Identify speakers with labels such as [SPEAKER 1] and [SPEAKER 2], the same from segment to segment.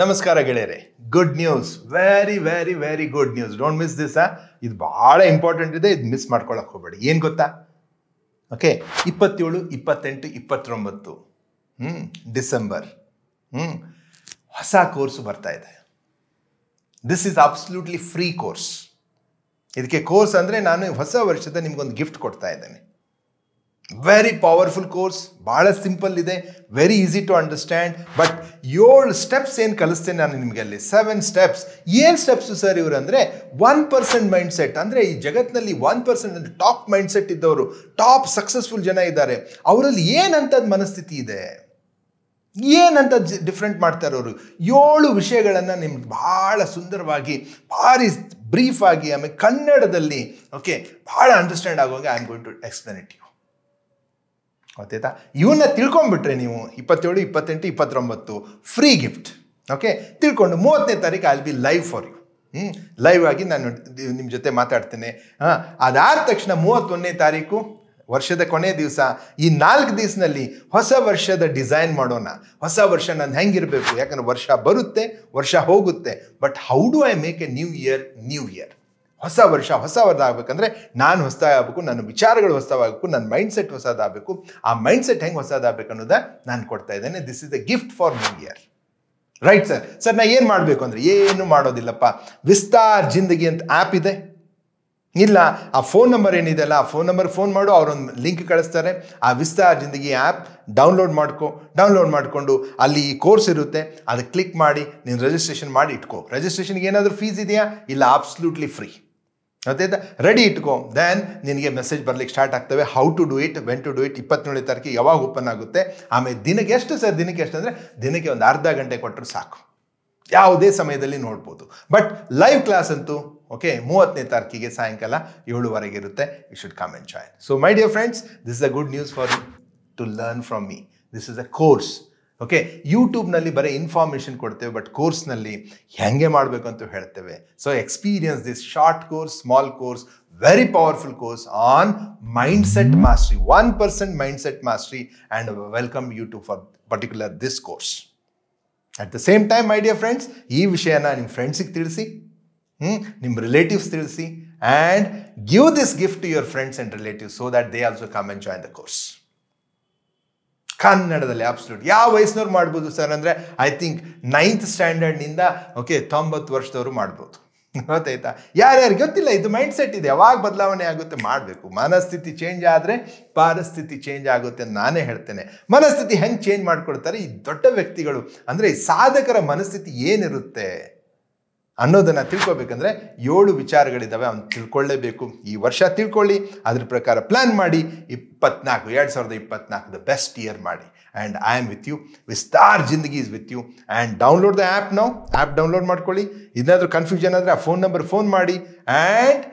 [SPEAKER 1] ನಮಸ್ಕಾರ ಗೆಳೆಯರೆ. Good news, very very very good news. Don't miss this. ಇದು ಬಹಳ ಇಂಪಾರ್ಟೆಂಟ್ ಇದೆ, ಇದು ಮಿಸ್ ಮಾಡ್ಕೊಳಕ್ ಹೋಗಬೇಡಿ. ಏನು ಗೊತ್ತಾ? ಓಕೆ, 27, 28, 29 ಡಿಸೆಂಬರ್ ಹೊಸ ಕೋರ್ಸ್ ಬರ್ತಾ ಇದೆ. This is absolutely free course. ಇದಕ್ಕೆ ಕೋರ್ಸ್ ಅಂದರೆ ನಾನು ಹೊಸ ವರ್ಷದ ನಿಮ್ಗೊಂದು ಗಿಫ್ಟ್ ಕೊಡ್ತಾ ಇದ್ದೇನೆ. ವೆರಿ ಪವರ್ಫುಲ್ ಕೋರ್ಸ್, ಭಾಳ ಸಿಂಪಲ್ ಇದೆ, very easy to understand. But 7 steps ಏನು ಕಲಿಸ್ತೇನೆ ನಾನು ನಿಮಗೆ ಅಲ್ಲಿ. 7 ಸ್ಟೆಪ್ಸ್. ಏನು ಸ್ಟೆಪ್ಸು ಸರ್ ಇವರು ಅಂದರೆ 1% ಮೈಂಡ್ ಸೆಟ್. ಅಂದರೆ ಈ ಜಗತ್ತಿನಲ್ಲಿ 1% ಅಂದರೆ ಟಾಪ್ ಮೈಂಡ್ ಸೆಟ್ ಇದ್ದವರು, ಟಾಪ್ ಸಕ್ಸಸ್ಫುಲ್ ಜನ ಇದ್ದಾರೆ. ಅವರಲ್ಲಿ ಏನಂತದ್ದು ಮನಸ್ಥಿತಿ ಇದೆ, ಏನಂತ ಡಿಫ್ರೆಂಟ್ ಮಾಡ್ತಾರೆ ಅವರು. 7 ವಿಷಯಗಳನ್ನು ನಿಮ್ಗೆ ಭಾಳ ಸುಂದರವಾಗಿ, ಭಾರಿ ಬ್ರೀಫ್ ಆಗಿ, ಆಮೇಲೆ ಕನ್ನಡದಲ್ಲಿ ಓಕೆ ಭಾಳ ಅಂಡರ್ಸ್ಟ್ಯಾಂಡ್ ಆಗುವಾಗ I am going to explain it you. ಗೊತ್ತಾಯ್ತಾ? ಇವನ್ನ ತಿಳ್ಕೊಂಡ್ಬಿಟ್ರೆ ನೀವು 27, 28, 29 ಫ್ರೀ ಗಿಫ್ಟ್. ಓಕೆ, ತಿಳ್ಕೊಂಡು 30ನೇ ತಾರೀಕು I will be live for you. Live ಆಗಿ ನಾನು ನಿಮ್ಮ ಜೊತೆ ಮಾತಾಡ್ತೇನೆ. ಅದಾದ ತಕ್ಷಣ 31ನೇ ತಾರೀಕು ವರ್ಷದ ಕೊನೆ ದಿವಸ, ಈ 4 ದಿವಸದಲ್ಲಿ ಹೊಸ ವರ್ಷದ ಡಿಸೈನ್ ಮಾಡೋಣ. ಹೊಸ ವರ್ಷ ನಾನು ಹೆಂಗಿರಬೇಕು, ಯಾಕಂದ್ರೆ ವರ್ಷ ಬರುತ್ತೆ, ವರ್ಷ ಹೋಗುತ್ತೆ. But how do I make A new year? ಹೊಸ ವರ್ಷ ಹೊಸದಾಗಬೇಕಂದ್ರೆ ನಾನು ಹೊಸದಾಗಬೇಕು, ನನ್ನ ವಿಚಾರಗಳು ಹೊಸದಾಗಬೇಕು, ನನ್ನ ಮೈಂಡ್ ಸೆಟ್ ಹೊಸದಾಗಬೇಕು. ಆ ಮೈಂಡ್ ಸೆಟ್ ಹೆಂಗೆ ಹೊಸದಾಗಬೇಕು ಅನ್ನೋದ ನಾನು ಕೊಡ್ತಾ ಇದ್ದೇನೆ. This is the gift for new year. Right sir. Sir ನಾ ಏನು ಮಾಡಬೇಕು ಅಂದರೆ ಏನು ಮಾಡೋದಿಲ್ಲಪ್ಪ. ವಿಸ್ತಾರ್ ಜಿಂದಗಿ ಅಂತ ಆ್ಯಪ್ ಇದೆ. ಇಲ್ಲ, ಆ ಫೋನ್ ನಂಬರ್ ಏನಿದೆ ಅಲ್ಲ, ಆ ಫೋನ್ ನಂಬರ್ ಫೋನ್ ಮಾಡು, ಅವರೊಂದು ಲಿಂಕ್ ಕಳಿಸ್ತಾರೆ. ಆ ವಿಸ್ತಾರ್ ಜಿಂದಗಿ ಆ್ಯಪ್ ಡೌನ್ಲೋಡ್ ಮಾಡಿಕೊಂಡು ಅಲ್ಲಿ ಈ ಕೋರ್ಸ್ ಇರುತ್ತೆ, ಅದಕ್ಕೆ ಕ್ಲಿಕ್ ಮಾಡಿ ನೀನು ರಿಜಿಸ್ಟ್ರೇಷನ್ ಮಾಡಿ ಇಟ್ಕೋ. ರಿಜಿಸ್ಟ್ರೇಷನ್ಗೆ ಏನಾದರೂ ಫೀಸ್ ಇದೆಯಾ? ಇಲ್ಲ, ಅಬ್ಸಲ್ಯೂಟ್ಲಿ ಫ್ರೀ. ಗೊತ್ತಾಯ್ತಾ? ರೆಡಿ ಇಟ್ಕೋ. ದೆನ್ ನಿನಗೆ ಮೆಸೇಜ್ ಬರ್ಲಿಕ್ಕೆ ಸ್ಟಾರ್ಟ್ ಆಗ್ತವೆ. How to do it, when to do it. 27ನೇ ತಾರೀಕಿಗೆ ಯಾವಾಗ ಓಪನ್ ಆಗುತ್ತೆ. ಆಮೇಲೆ ದಿನಕ್ಕೆ ಎಷ್ಟು ಸರ್? ದಿನಕ್ಕೆ ಎಷ್ಟು ಅಂದರೆ ದಿನಕ್ಕೆ ಒಂದು ಅರ್ಧ ಗಂಟೆ ಕೊಟ್ಟರು ಸಾಕು, ಯಾವುದೇ ಸಮಯದಲ್ಲಿ ನೋಡ್ಬೋದು. ಬಟ್ ಲೈವ್ ಕ್ಲಾಸ್ ಅಂತೂ ಓಕೆ 30ನೇ ತಾರೀಕಿಗೆ ಸಾಯಂಕಾಲ 7:00 ಇರುತ್ತೆ. You should come and join. So my dear friends, this is a good news for you to learn from me. This is a course. Okay, ಯೂಟ್ಯೂಬ್ನಲ್ಲಿ ಬರೀ ಇನ್ಫಾರ್ಮೇಷನ್ ಕೊಡ್ತೇವೆ, ಬಟ್ ಕೋರ್ಸ್ನಲ್ಲಿ ಹೆಂಗೆ ಮಾಡಬೇಕು ಅಂತ ಹೇಳ್ತೇವೆ. So experience this short course, small course, very powerful course on mindset mastery, 1% mindset mastery, and welcome you to for particular this course. At the same time, my dear friends, ಈ ವಿಷಯನ ನಿಮ್ಮ ಫ್ರೆಂಡ್ಸಿಗೆ ತಿಳಿಸಿ, ನಿಮ್ಮ ರಿಲೇಟಿವ್ಸ್ ತಿಳಿಸಿ, and give this gift to your friends and relatives so that they also come and join the course. ಕನ್ನಡದಲ್ಲಿ absolute. ಯಾವ ವಯಸ್ಸಿನವ್ರು ಮಾಡ್ಬೋದು ಸರ್ ಅಂದರೆ ಐ ಥಿಂಕ್ 9th ಸ್ಟ್ಯಾಂಡರ್ಡ್ನಿಂದ ಓಕೆ 90 ವರ್ಷದವರು ಮಾಡ್ಬೋದು. ಗೊತ್ತಾಯ್ತಾ? ಯಾರ್ಯಾರು ಗೊತ್ತಿಲ್ಲ, ಇದು ಮೈಂಡ್ ಸೆಟ್ ಇದೆ, ಯಾವಾಗ ಬದಲಾವಣೆ ಆಗುತ್ತೆ ಮಾಡಬೇಕು. ಮನಸ್ಥಿತಿ ಚೇಂಜ್ ಆದರೆ ಪರಿಸ್ಥಿತಿ ಚೇಂಜ್ ಆಗುತ್ತೆ ಅಂತ ನಾನೇ ಹೇಳ್ತೇನೆ. ಮನಸ್ಥಿತಿ ಹೆಂಗೆ ಚೇಂಜ್ ಮಾಡ್ಕೊಳ್ತಾರೆ ಈ ದೊಡ್ಡ ವ್ಯಕ್ತಿಗಳು ಅಂದರೆ ಸಾಧಕರ ಮನಸ್ಥಿತಿ ಏನಿರುತ್ತೆ ಅನ್ನೋದನ್ನು ತಿಳ್ಕೊಬೇಕಂದ್ರೆ 7 ವಿಚಾರಗಳಿದ್ದಾವೆ, ಅವ್ನು ತಿಳ್ಕೊಳ್ಳೇಬೇಕು. ಈ ವರ್ಷ ತಿಳ್ಕೊಳ್ಳಿ, ಅದ್ರ ಪ್ರಕಾರ ಪ್ಲ್ಯಾನ್ ಮಾಡಿ. 2024 ದ ಬೆಸ್ಟ್ ಇಯರ್ ಮಾಡಿ. And I am with you. Vistar Zindagi is with you. And download the app ನಾವು. ಆ್ಯಪ್ ಡೌನ್ಲೋಡ್ ಮಾಡ್ಕೊಳ್ಳಿ. ಇದಾದರೂ ಕನ್ಫ್ಯೂಷನ್ ಆದರೆ ಆ ಫೋನ್ ನಂಬರ್ ಫೋನ್ ಮಾಡಿ. And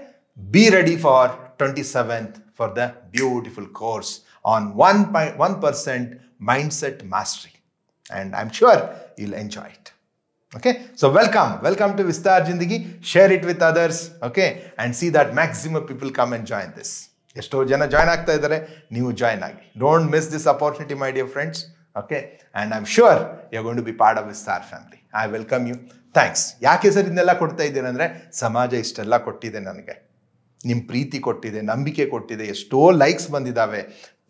[SPEAKER 1] be ready for 27th for the beautiful course on 1% mindset mastery. And I'm sure you'll enjoy it. Okay, so welcome to Vistar Jindagi. Share it with others, okay, and see that maximum people come and join this. ಎಷ್ಟೋ ಜನ join ಆಗ್ತಾ ಇದ್ದಾರೆ, ನೀವು join ಆಗಿ. Don't miss this opportunity my dear friends. Okay, and I am sure you are going to be part of Vistar family. I welcome you. Thanks. ಯಾಕೆ sir ಇದನ್ನೆಲ್ಲ ಕೊಡ್ತಾ ಇದ್ದೇನೆ ಅಂದರೆ ಸಮಾಜ ಇಷ್ಟೆಲ್ಲ ಕೊಟ್ಟಿದೆ ನನಗೆ. ನಿಮ್ಮ ಪ್ರೀತಿ ಕೊಟ್ಟಿದೆ, ನಂಬಿಕೆ ಕೊಟ್ಟಿದೆ, ಎಷ್ಟೋ ಲೈಕ್ಸ್ ಬಂದಿದ್ದಾವೆ,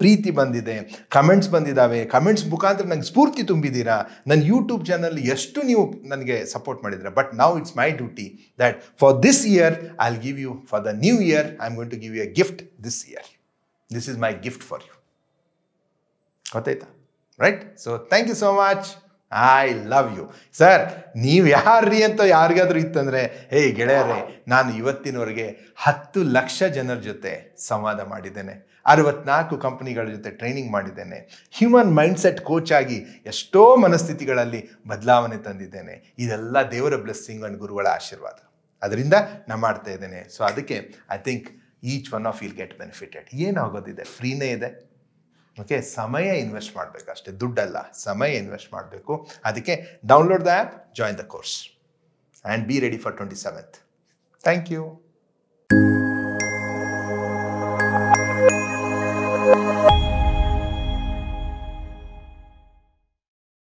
[SPEAKER 1] ಪ್ರೀತಿ ಬಂದಿದೆ, ಕಮೆಂಟ್ಸ್ ಬಂದಿದ್ದಾವೆ. ಕಮೆಂಟ್ಸ್ ಮುಖಾಂತರ ನಂಗೆ ಸ್ಫೂರ್ತಿ ತುಂಬಿದ್ದೀರಾ. ನನ್ನ ಯೂಟ್ಯೂಬ್ ಚಾನಲ್ ಎಷ್ಟು ನೀವು ನನಗೆ ಸಪೋರ್ಟ್ ಮಾಡಿದ್ದೀರಾ. But now it's my duty that for this year I will give you, for the new year I am going to give you a gift this year. This is my gift for you. ಗೊತ್ತಾಯ್ತಾ? Right. So thank you so much. I love you. Sir ನೀವು ಯಾರ್ರೀ ಅಂತ ಯಾರಿಗಾದ್ರೂ ಇತ್ತಂದರೆ, ಹೇ ಗೆಳೆಯರೇ, ನಾನು ಇವತ್ತಿನವರೆಗೆ 10 ಲಕ್ಷ ಜನರ ಜೊತೆ ಸಂವಾದ ಮಾಡಿದ್ದೇನೆ, 64 ಕಂಪನಿಗಳ ಜೊತೆ ಟ್ರೈನಿಂಗ್ ಮಾಡಿದ್ದೇನೆ, ಹ್ಯೂಮನ್ ಮೈಂಡ್ಸೆಟ್ ಕೋಚ್ ಆಗಿ ಎಷ್ಟೋ ಮನಸ್ಥಿತಿಗಳಲ್ಲಿ ಬದಲಾವಣೆ ತಂದಿದ್ದೇನೆ. ಇದೆಲ್ಲ ದೇವರ ಬ್ಲೆಸ್ಸಿಂಗ್ ಅಂಡ್ ಗುರುಗಳ ಆಶೀರ್ವಾದ. ಅದರಿಂದ ನಾನು ಮಾಡ್ತಾ ಇದ್ದೇನೆ. ಸೊ ಅದಕ್ಕೆ I think each one of will get benefited. ಏನಾಗೋದಿದೆ, ಫ್ರೀನೇ ಇದೆ. ಓಕೆ, ಸಮಯ ಇನ್ವೆಸ್ಟ್ ಮಾಡಬೇಕು ಅಷ್ಟೇ, ದುಡ್ಡಲ್ಲ, ಸಮಯ ಇನ್ವೆಸ್ಟ್ ಮಾಡಬೇಕು. ಅದಕ್ಕೆ download the app, join the course, and be ready for 27th. Thank you.